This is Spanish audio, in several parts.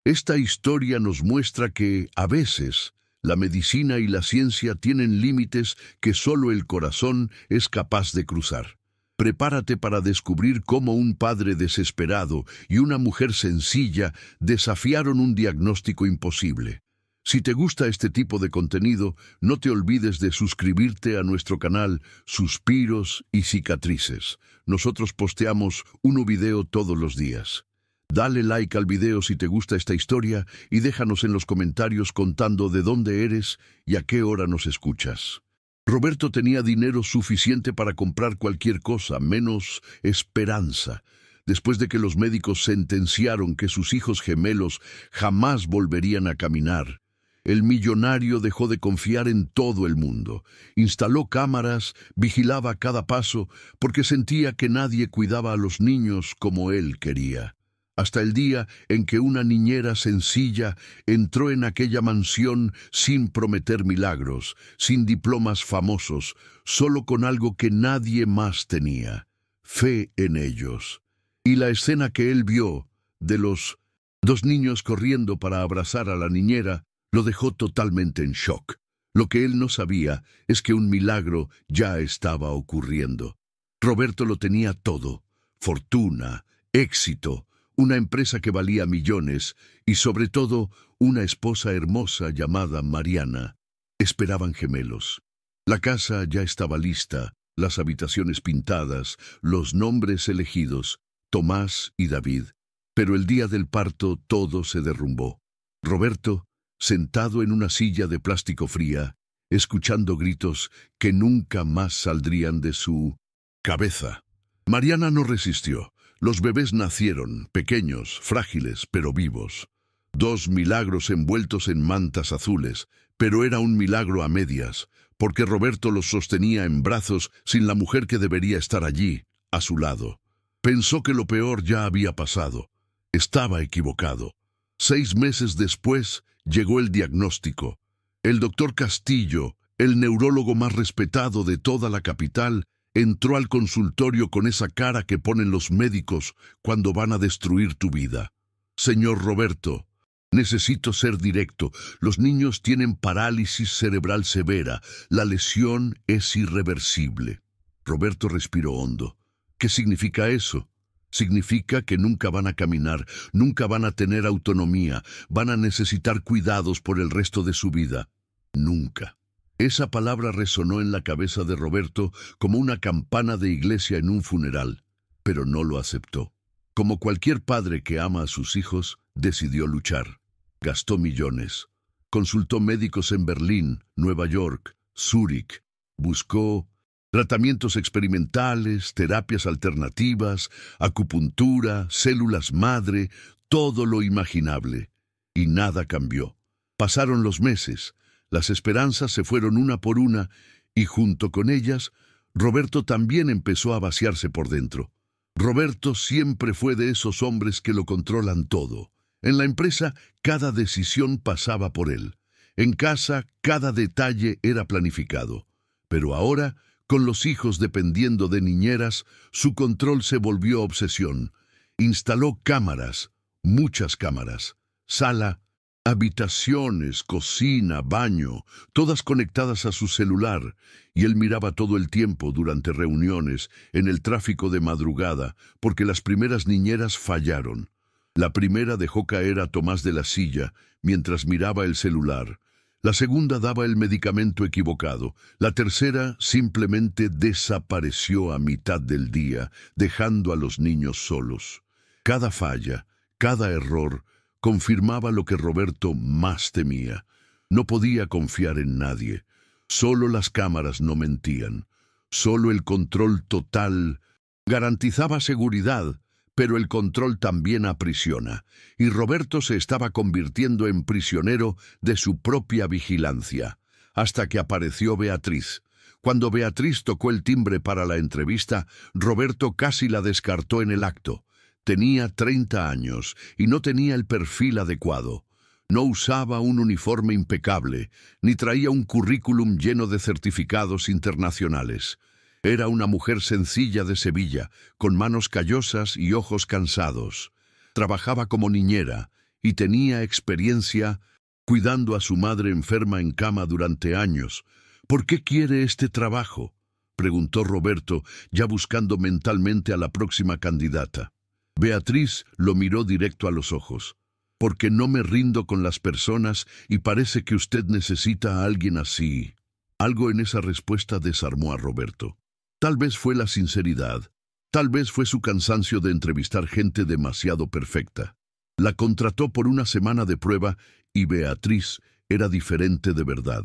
Esta historia nos muestra que, a veces, la medicina y la ciencia tienen límites que solo el corazón es capaz de cruzar. Prepárate para descubrir cómo un padre desesperado y una mujer sencilla desafiaron un diagnóstico imposible. Si te gusta este tipo de contenido, no te olvides de suscribirte a nuestro canal Suspiros y Cicatrices. Nosotros posteamos un video todos los días. Dale like al video si te gusta esta historia y déjanos en los comentarios contando de dónde eres y a qué hora nos escuchas. Roberto tenía dinero suficiente para comprar cualquier cosa, menos esperanza. Después de que los médicos sentenciaron que sus hijos gemelos jamás volverían a caminar, el millonario dejó de confiar en todo el mundo. Instaló cámaras, vigilaba cada paso, porque sentía que nadie cuidaba a los niños como él quería. Hasta el día en que una niñera sencilla entró en aquella mansión sin prometer milagros, sin diplomas famosos, solo con algo que nadie más tenía: fe en ellos. Y la escena que él vio, de los dos niños corriendo para abrazar a la niñera, lo dejó totalmente en shock. Lo que él no sabía es que un milagro ya estaba ocurriendo. Roberto lo tenía todo: fortuna, éxito, una empresa que valía millones y, sobre todo, una esposa hermosa llamada Mariana. Esperaban gemelos. La casa ya estaba lista, las habitaciones pintadas, los nombres elegidos: Tomás y David. Pero el día del parto todo se derrumbó. Roberto, sentado en una silla de plástico fría, escuchando gritos que nunca más saldrían de su cabeza. Mariana no resistió. Los bebés nacieron, pequeños, frágiles, pero vivos. 2 milagros envueltos en mantas azules, pero era un milagro a medias, porque Roberto los sostenía en brazos sin la mujer que debería estar allí, a su lado. Pensó que lo peor ya había pasado. Estaba equivocado. 6 meses después llegó el diagnóstico. El doctor Castillo, el neurólogo más respetado de toda la capital, entró al consultorio con esa cara que ponen los médicos cuando van a destruir tu vida. Señor Roberto, necesito ser directo. Los niños tienen parálisis cerebral severa. La lesión es irreversible. Roberto respiró hondo. ¿Qué significa eso? Significa que nunca van a caminar, nunca van a tener autonomía, van a necesitar cuidados por el resto de su vida. Nunca. Esa palabra resonó en la cabeza de Roberto como una campana de iglesia en un funeral, pero no lo aceptó. Como cualquier padre que ama a sus hijos, decidió luchar. Gastó millones. Consultó médicos en Berlín, Nueva York, Zúrich. Buscó tratamientos experimentales, terapias alternativas, acupuntura, células madre, todo lo imaginable. Y nada cambió. Pasaron los meses. Las esperanzas se fueron una por una y, junto con ellas, Roberto también empezó a vaciarse por dentro. Roberto siempre fue de esos hombres que lo controlan todo. En la empresa, cada decisión pasaba por él. En casa, cada detalle era planificado. Pero ahora, con los hijos dependiendo de niñeras, su control se volvió obsesión. Instaló cámaras, muchas cámaras, sala, habitaciones, cocina, baño, todas conectadas a su celular, y él miraba todo el tiempo durante reuniones, en el tráfico de madrugada, porque las primeras niñeras fallaron. La primera dejó caer a Tomás de la silla mientras miraba el celular. La segunda daba el medicamento equivocado. La tercera simplemente desapareció a mitad del día, dejando a los niños solos. Cada falla, cada error, confirmaba lo que Roberto más temía. No podía confiar en nadie. Solo las cámaras no mentían. Solo el control total garantizaba seguridad, pero el control también aprisiona, y Roberto se estaba convirtiendo en prisionero de su propia vigilancia, hasta que apareció Beatriz. Cuando Beatriz tocó el timbre para la entrevista, Roberto casi la descartó en el acto. Tenía 30 años y no tenía el perfil adecuado. No usaba un uniforme impecable, ni traía un currículum lleno de certificados internacionales. Era una mujer sencilla de Sevilla, con manos callosas y ojos cansados. Trabajaba como niñera y tenía experiencia cuidando a su madre enferma en cama durante años. ¿Por qué quiere este trabajo?, preguntó Roberto, ya buscando mentalmente a la próxima candidata. Beatriz lo miró directo a los ojos. Porque no me rindo con las personas y parece que usted necesita a alguien así. Algo en esa respuesta desarmó a Roberto. Tal vez fue la sinceridad, tal vez fue su cansancio de entrevistar gente demasiado perfecta. La contrató por una semana de prueba y Beatriz era diferente de verdad.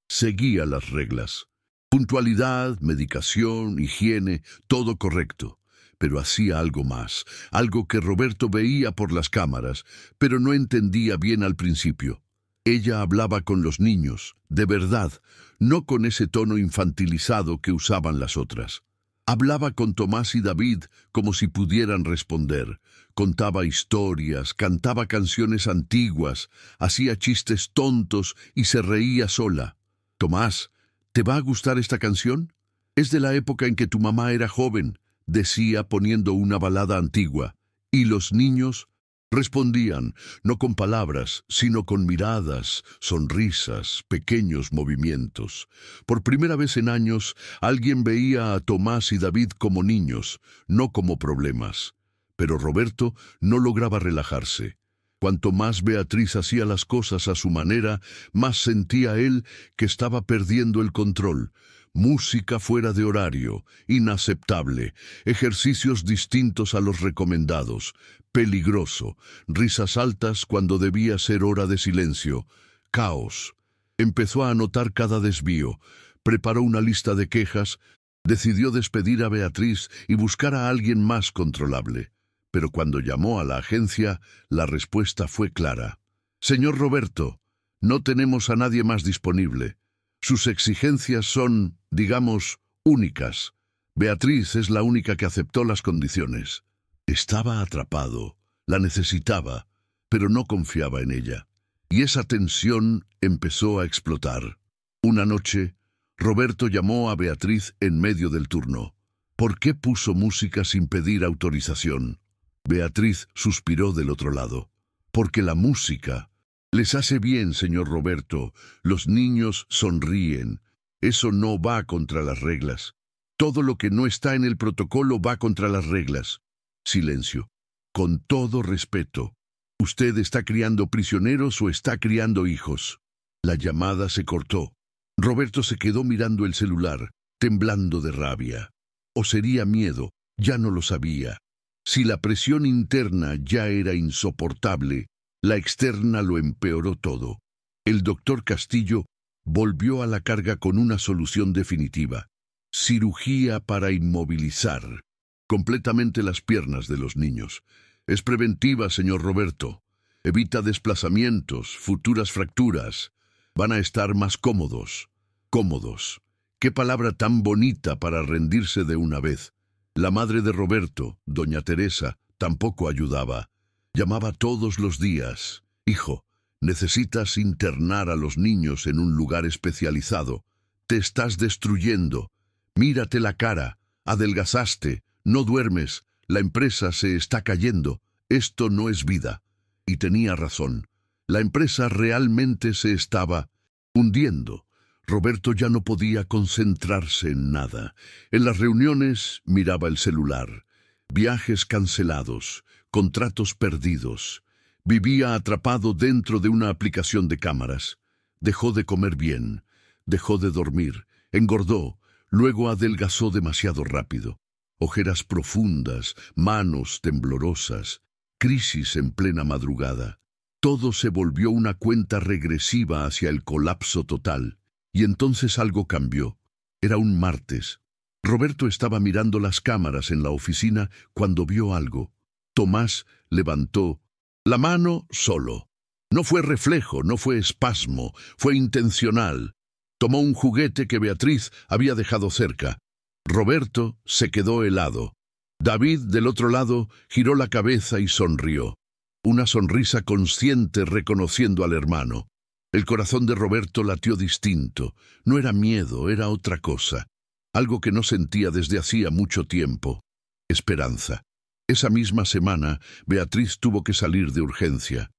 Seguía las reglas. Puntualidad, medicación, higiene, todo correcto. Pero hacía algo más, algo que Roberto veía por las cámaras, pero no entendía bien al principio. Ella hablaba con los niños, de verdad, no con ese tono infantilizado que usaban las otras. Hablaba con Tomás y David como si pudieran responder. Contaba historias, cantaba canciones antiguas, hacía chistes tontos y se reía sola. «Tomás, ¿te va a gustar esta canción? Es de la época en que tu mamá era joven», decía poniendo una balada antigua, y los niños respondían, no con palabras, sino con miradas, sonrisas, pequeños movimientos. Por primera vez en años, alguien veía a Tomás y David como niños, no como problemas. Pero Roberto no lograba relajarse. Cuanto más Beatriz hacía las cosas a su manera, más sentía él que estaba perdiendo el control. Música fuera de horario, inaceptable, ejercicios distintos a los recomendados, peligroso, risas altas cuando debía ser hora de silencio, caos. Empezó a anotar cada desvío, preparó una lista de quejas, decidió despedir a Beatriz y buscar a alguien más controlable. Pero cuando llamó a la agencia, la respuesta fue clara. «Señor Roberto, no tenemos a nadie más disponible. Sus exigencias son, digamos, únicas. Beatriz es la única que aceptó las condiciones». Estaba atrapado, la necesitaba, pero no confiaba en ella. Y esa tensión empezó a explotar. Una noche, Roberto llamó a Beatriz en medio del turno. ¿Por qué puso música sin pedir autorización? Beatriz suspiró del otro lado. Porque la música les hace bien, señor Roberto. Los niños sonríen. Eso no va contra las reglas. Todo lo que no está en el protocolo va contra las reglas. Silencio. Con todo respeto, ¿usted está criando prisioneros o está criando hijos? La llamada se cortó. Roberto se quedó mirando el celular, temblando de rabia. ¿O sería miedo? Ya no lo sabía. Si la presión interna ya era insoportable, la externa lo empeoró todo. El doctor Castillo volvió a la carga con una solución definitiva. Cirugía para inmovilizar completamente las piernas de los niños. Es preventiva, señor Roberto. Evita desplazamientos, futuras fracturas. Van a estar más cómodos. Cómodos. Qué palabra tan bonita para rendirse de una vez. La madre de Roberto, doña Teresa, tampoco ayudaba. Llamaba todos los días. «Hijo, necesitas internar a los niños en un lugar especializado. Te estás destruyendo. Mírate la cara. Adelgazaste. No duermes. La empresa se está cayendo. Esto no es vida». Y tenía razón. La empresa realmente se estaba hundiendo. Roberto ya no podía concentrarse en nada. En las reuniones miraba el celular. Viajes cancelados, contratos perdidos. Vivía atrapado dentro de una aplicación de cámaras. Dejó de comer bien, dejó de dormir, engordó, luego adelgazó demasiado rápido. Ojeras profundas, manos temblorosas, crisis en plena madrugada. Todo se volvió una cuenta regresiva hacia el colapso total. Y entonces algo cambió. Era un martes. Roberto estaba mirando las cámaras en la oficina cuando vio algo. Tomás levantó la mano solo. No fue reflejo, no fue espasmo, fue intencional. Tomó un juguete que Beatriz había dejado cerca. Roberto se quedó helado. David, del otro lado, giró la cabeza y sonrió. Una sonrisa consciente reconociendo al hermano. El corazón de Roberto latió distinto. No era miedo, era otra cosa. Algo que no sentía desde hacía mucho tiempo. Esperanza. Esa misma semana, Beatriz tuvo que salir de urgencia.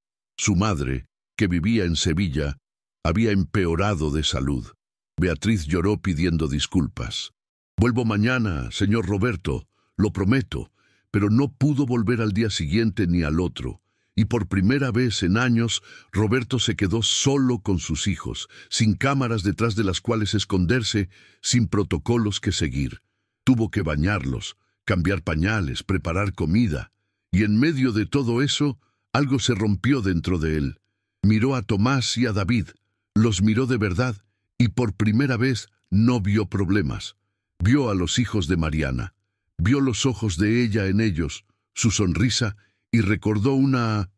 Su madre, que vivía en Sevilla, había empeorado de salud. Beatriz lloró pidiendo disculpas. «Vuelvo mañana, señor Roberto, lo prometo», pero no pudo volver al día siguiente ni al otro. Y por primera vez en años, Roberto se quedó solo con sus hijos, sin cámaras detrás de las cuales esconderse, sin protocolos que seguir. Tuvo que bañarlos, cambiar pañales, preparar comida. Y en medio de todo eso, algo se rompió dentro de él. Miró a Tomás y a David, los miró de verdad, y por primera vez no vio problemas. Vio a los hijos de Mariana, vio los ojos de ella en ellos, su sonrisa, y recordó una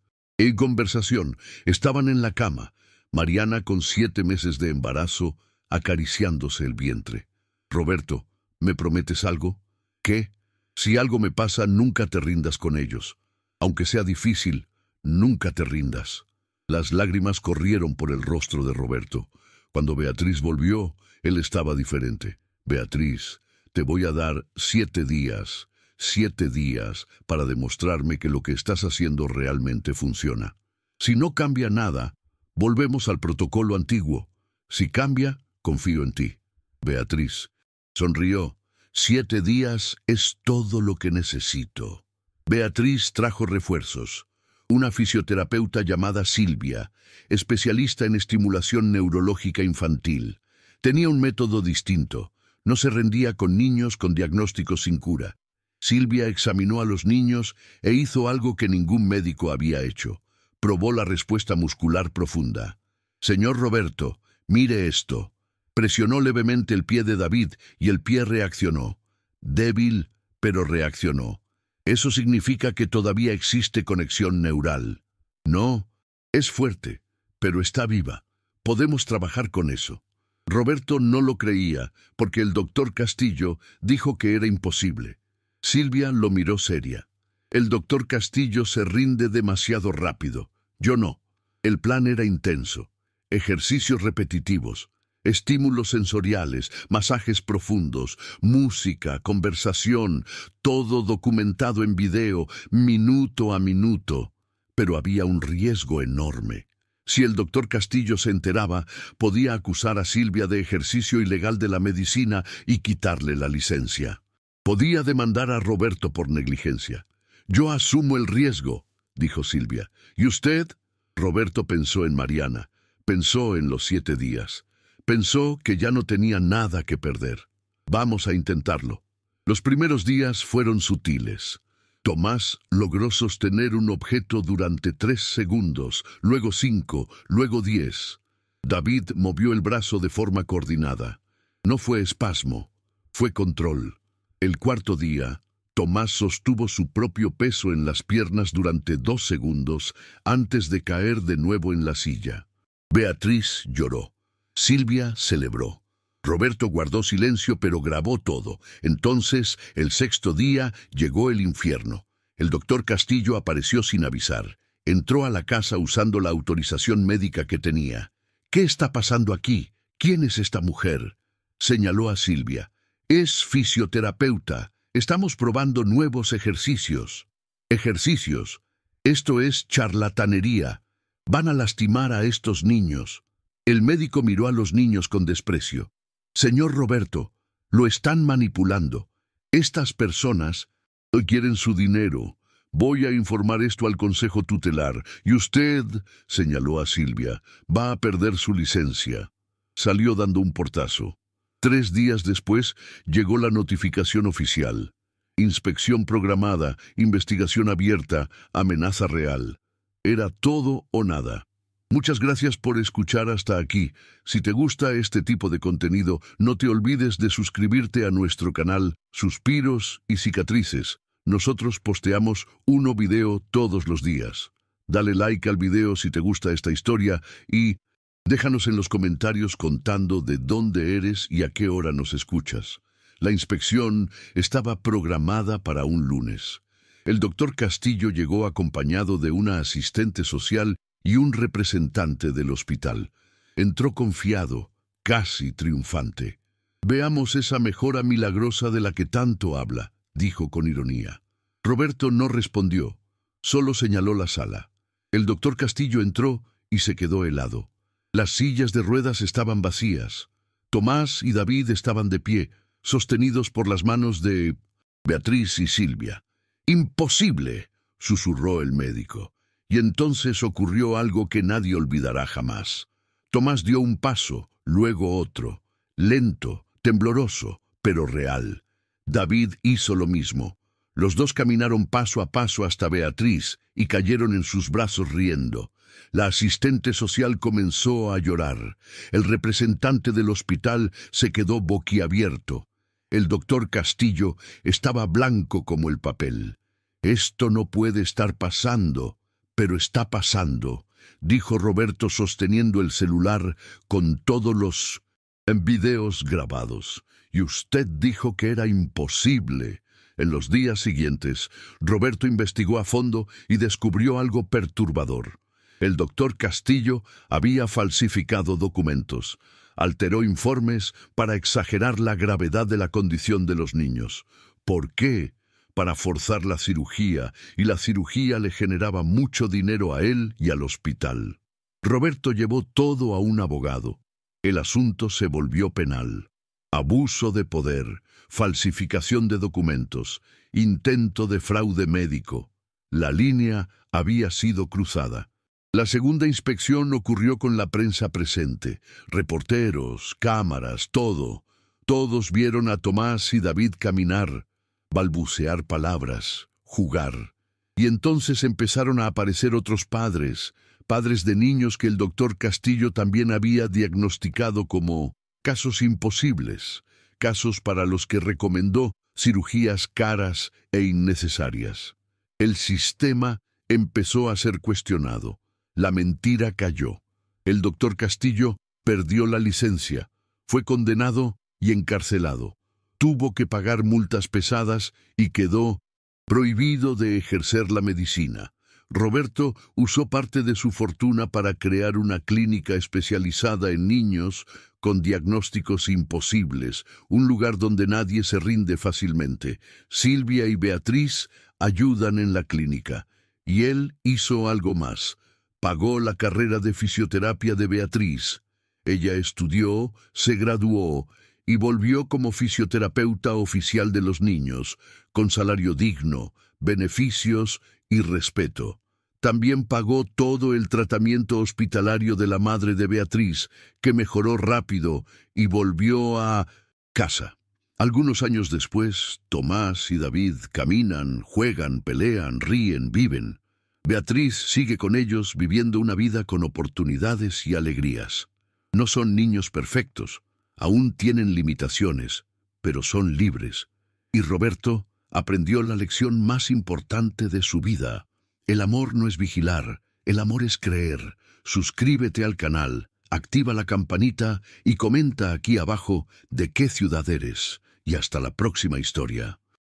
conversación. Estaban en la cama, Mariana con 7 meses de embarazo, acariciándose el vientre. «Roberto, ¿me prometes algo?» «¿Qué? Si algo me pasa, nunca te rindas con ellos. Aunque sea difícil, nunca te rindas». Las lágrimas corrieron por el rostro de Roberto. Cuando Beatriz volvió, él estaba diferente. «Beatriz, te voy a dar 7 días. 7 días para demostrarme que lo que estás haciendo realmente funciona. Si no cambia nada, volvemos al protocolo antiguo. Si cambia, confío en ti». Beatriz sonrió. «7 días es todo lo que necesito». Beatriz trajo refuerzos. Una fisioterapeuta llamada Silvia, especialista en estimulación neurológica infantil. Tenía un método distinto. No se rendía con niños con diagnósticos sin cura. Silvia examinó a los niños e hizo algo que ningún médico había hecho. Probó la respuesta muscular profunda. «Señor Roberto, mire esto». Presionó levemente el pie de David y el pie reaccionó. Débil, pero reaccionó. Eso significa que todavía existe conexión neural. No, es fuerte, pero está viva. Podemos trabajar con eso. Roberto no lo creía, porque el doctor Castillo dijo que era imposible. Silvia lo miró seria. «El doctor Castillo se rinde demasiado rápido. Yo no». El plan era intenso. Ejercicios repetitivos, estímulos sensoriales, masajes profundos, música, conversación, todo documentado en video, minuto a minuto. Pero había un riesgo enorme. Si el doctor Castillo se enteraba, podía acusar a Silvia de ejercicio ilegal de la medicina y quitarle la licencia. Podía demandar a Roberto por negligencia. «Yo asumo el riesgo», dijo Silvia. «¿Y usted?» Roberto pensó en Mariana, pensó en los 7 días. Pensó que ya no tenía nada que perder. «Vamos a intentarlo». Los primeros días fueron sutiles. Tomás logró sostener un objeto durante 3 segundos, luego 5, luego 10. David movió el brazo de forma coordinada. No fue espasmo, fue control. El 4.º día, Tomás sostuvo su propio peso en las piernas durante 2 segundos antes de caer de nuevo en la silla. Beatriz lloró. Silvia celebró. Roberto guardó silencio, pero grabó todo. Entonces, el 6.º día, llegó el infierno. El doctor Castillo apareció sin avisar. Entró a la casa usando la autorización médica que tenía. «¿Qué está pasando aquí? ¿Quién es esta mujer?», señaló a Silvia. «Es fisioterapeuta. Estamos probando nuevos ejercicios». «¿Ejercicios? Esto es charlatanería. Van a lastimar a estos niños». El médico miró a los niños con desprecio. «Señor Roberto, lo están manipulando. Estas personas hoy quieren su dinero. Voy a informar esto al consejo tutelar. Y usted», señaló a Silvia, «va a perder su licencia». Salió dando un portazo. 3 días después llegó la notificación oficial. Inspección programada, investigación abierta, amenaza real. Era todo o nada. Muchas gracias por escuchar hasta aquí. Si te gusta este tipo de contenido, no te olvides de suscribirte a nuestro canal Suspiros y Cicatrices. Nosotros posteamos un video todos los días. Dale like al video si te gusta esta historia y déjanos en los comentarios contando de dónde eres y a qué hora nos escuchas. La inspección estaba programada para un lunes. El doctor Castillo llegó acompañado de una asistente social y un representante del hospital. Entró confiado, casi triunfante. «Veamos esa mejora milagrosa de la que tanto habla», dijo con ironía. Roberto no respondió, solo señaló la sala. El doctor Castillo entró y se quedó helado. Las sillas de ruedas estaban vacías. Tomás y David estaban de pie, sostenidos por las manos de Beatriz y Silvia. «¡Imposible!», susurró el médico. Y entonces ocurrió algo que nadie olvidará jamás. Tomás dio un paso, luego otro, lento, tembloroso, pero real. David hizo lo mismo. Los dos caminaron paso a paso hasta Beatriz y cayeron en sus brazos riendo. La asistente social comenzó a llorar. El representante del hospital se quedó boquiabierto. El doctor Castillo estaba blanco como el papel. «Esto no puede estar pasando, pero está pasando», dijo Roberto sosteniendo el celular con todos los videos grabados. «Y usted dijo que era imposible». En los días siguientes, Roberto investigó a fondo y descubrió algo perturbador. El doctor Castillo había falsificado documentos, alteró informes para exagerar la gravedad de la condición de los niños. ¿Por qué? Para forzar la cirugía, y la cirugía le generaba mucho dinero a él y al hospital. Roberto llevó todo a un abogado. El asunto se volvió penal. Abuso de poder, falsificación de documentos, intento de fraude médico. La línea había sido cruzada. La segunda inspección ocurrió con la prensa presente. Reporteros, cámaras, todo. Todos vieron a Tomás y David caminar, balbucear palabras, jugar. Y entonces empezaron a aparecer otros padres, padres de niños que el doctor Castillo también había diagnosticado como casos imposibles, casos para los que recomendó cirugías caras e innecesarias. El sistema empezó a ser cuestionado. La mentira cayó. El doctor Castillo perdió la licencia, fue condenado y encarcelado. Tuvo que pagar multas pesadas y quedó prohibido de ejercer la medicina. Roberto usó parte de su fortuna para crear una clínica especializada en niños con diagnósticos imposibles, un lugar donde nadie se rinde fácilmente. Silvia y Beatriz ayudan en la clínica. Y él hizo algo más. Pagó la carrera de fisioterapia de Beatriz. Ella estudió, se graduó y volvió como fisioterapeuta oficial de los niños, con salario digno, beneficios y respeto. También pagó todo el tratamiento hospitalario de la madre de Beatriz, que mejoró rápido y volvió a casa. Algunos años después, Tomás y David caminan, juegan, pelean, ríen, viven. Beatriz sigue con ellos viviendo una vida con oportunidades y alegrías. No son niños perfectos, aún tienen limitaciones, pero son libres. Y Roberto aprendió la lección más importante de su vida. El amor no es vigilar, el amor es creer. Suscríbete al canal, activa la campanita y comenta aquí abajo de qué ciudad eres. Y hasta la próxima historia.